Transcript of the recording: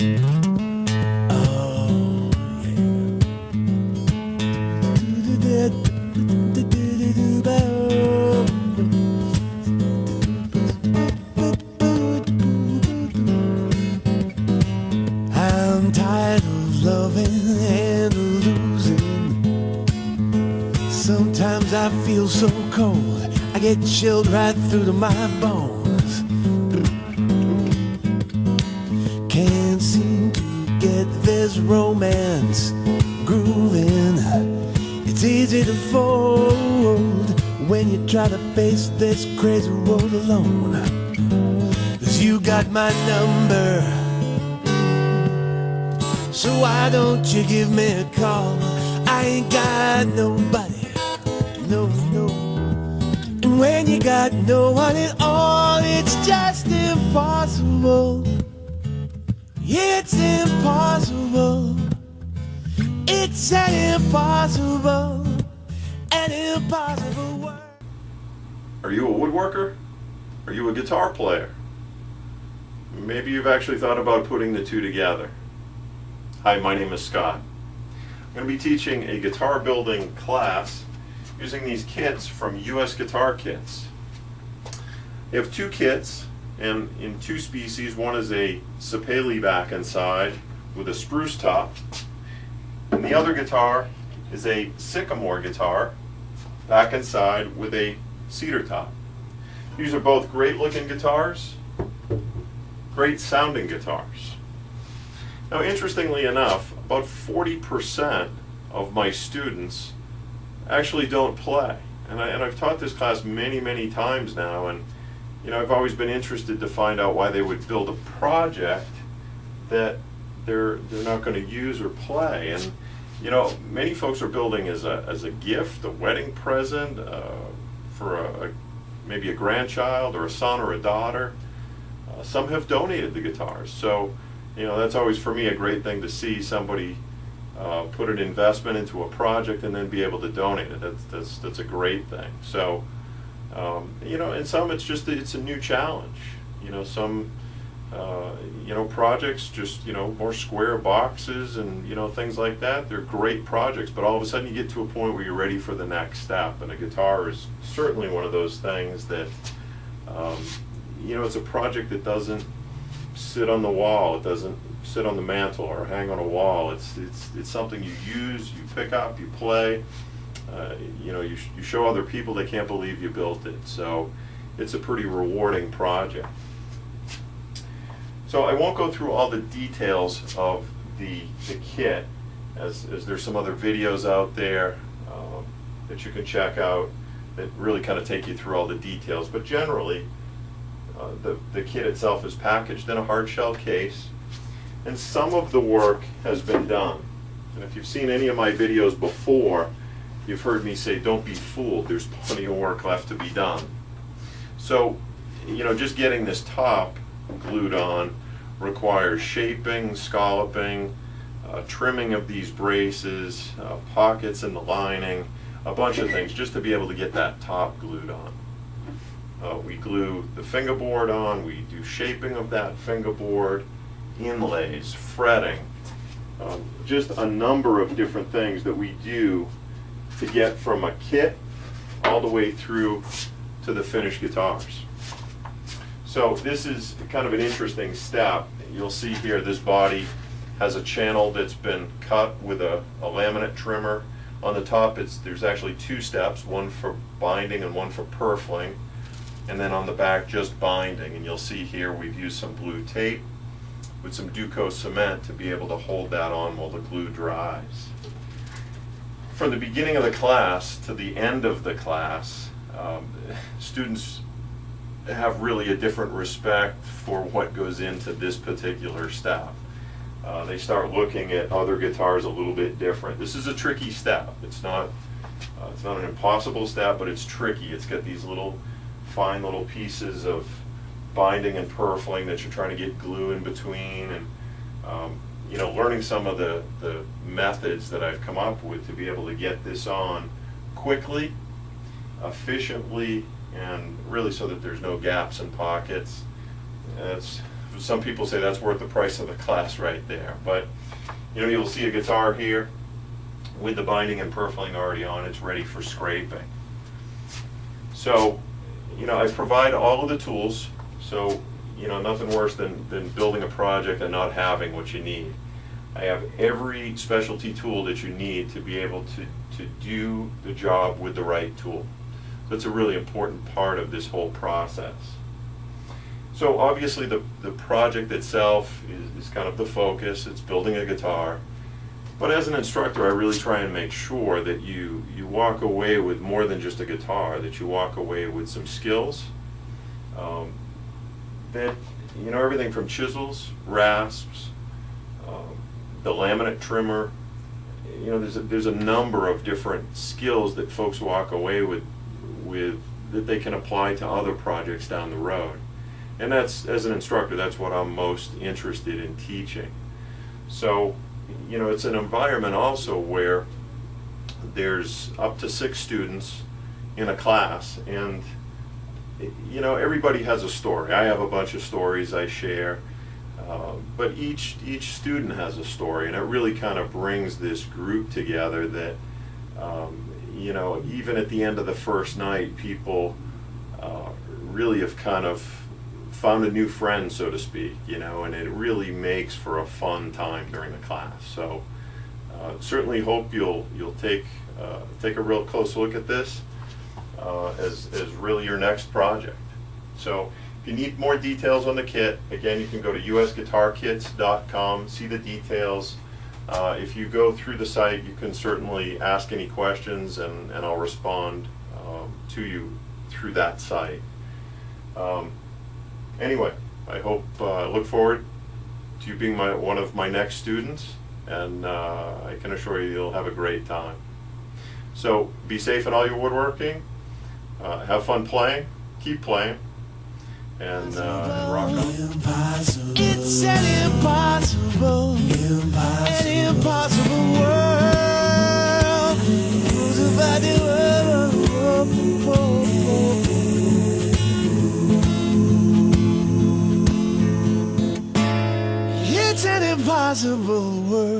Oh, I'm tired of loving and losing. Sometimes I feel so cold, I get chilled right through to my bones. Can't seem to get this romance grooving. It's easy to fold when you try to face this crazy world alone. 'Cause you got my number, so why don't you give me a call? I ain't got nobody, no. And when you got no one at all, it's just impossible. It's impossible. It's an impossible world. Are you a woodworker? Are you a guitar player? Maybe you've actually thought about putting the two together. Hi, my name is Scott. I'm going to be teaching a guitar building class using these kits from US Guitar Kits. They have two kits, and in two species. One is a sapele back and side with a spruce top, and the other guitar is a sycamore guitar back and side with a cedar top. These are both great looking guitars, great sounding guitars. Now, interestingly enough, about 40% of my students actually don't play. And I've taught this class many times now, and I've always been interested to find out why they would build a project that they're not going to use or play. And many folks are building as a gift, a wedding present, for maybe a grandchild or a son or a daughter. Some have donated the guitars, so that's always for me a great thing to see somebody put an investment into a project and then be able to donate it. That's a great thing. So and some it's a new challenge. Some projects just more square boxes and things like that. They're great projects, but all of a sudden you get to a point where you're ready for the next step, and a guitar is certainly one of those things that it's a project that doesn't sit on the wall. It doesn't sit on the mantle or hang on a wall. It's something you use, you pick up, you play. You show other people, they can't believe you built it. So it's a pretty rewarding project. So I won't go through all the details of the kit, as there's some other videos out there that you can check out that really kind of take you through all the details. But generally, the kit itself is packaged in a hard shell case, and some of the work has been done. And if you've seen any of my videos before, you've heard me say, don't be fooled, there's plenty of work left to be done. So, just getting this top glued on requires shaping, scalloping, trimming of these braces, pockets in the lining, a bunch of things just to be able to get that top glued on. We glue the fingerboard on, we do shaping of that fingerboard, inlays, fretting, just a number of different things that we do to get from a kit all the way through to the finished guitars. So this is kind of an interesting step. You'll see here this body has a channel that's been cut with a laminate trimmer. On the top there's actually two steps, one for binding and one for purfling, and then on the back just binding. And you'll see here we've used some blue tape with some Duco cement to be able to hold that on while the glue dries. From the beginning of the class to the end of the class, students have really a different respect for what goes into this particular step. They start looking at other guitars a little bit different. This is a tricky step. It's not an impossible step, but it's tricky. It's got these fine little pieces of binding and purfling that you're trying to get glue in between, and learning some of the methods that I've come up with to be able to get this on quickly, efficiently, and really so that there's no gaps and pockets. It was some people say that's worth the price of the class right there. But you know, you'll see a guitar here with the binding and purfling already on. It's ready for scraping. So, you know, I provide all of the tools. So, you know, nothing worse than building a project and not having what you need. I have every specialty tool that you need to be able to do the job with the right tool. That's a really important part of this whole process. So obviously the project itself is kind of the focus. It's building a guitar. But as an instructor, I really try and make sure that you walk away with more than just a guitar, that you walk away with some skills. That, you know, everything from chisels, rasps, the laminate trimmer, you know, there's a number of different skills that folks walk away with that they can apply to other projects down the road. And that's, as an instructor, that's what I'm most interested in teaching. So, you know, it's an environment also where there's up to 6 students in a class, and you know, everybody has a story. I have a bunch of stories I share, but each student has a story, and it really kind of brings this group together that, you know, even at the end of the first night, people really have kind of found a new friend, so to speak, you know, and it really makes for a fun time during the class. So certainly hope you'll take a real close look at this as really your next project. So if you need more details on the kit, again, you can go to usguitarkits.com, see the details. If you go through the site, you can certainly ask any questions, and I'll respond to you through that site. Anyway, I hope, look forward to you being one of my next students, and I can assure you you'll have a great time. So be safe in all your woodworking, have fun playing, keep playing, and rock on. It's an impossible, an impossible world. Who's about to It's an impossible world.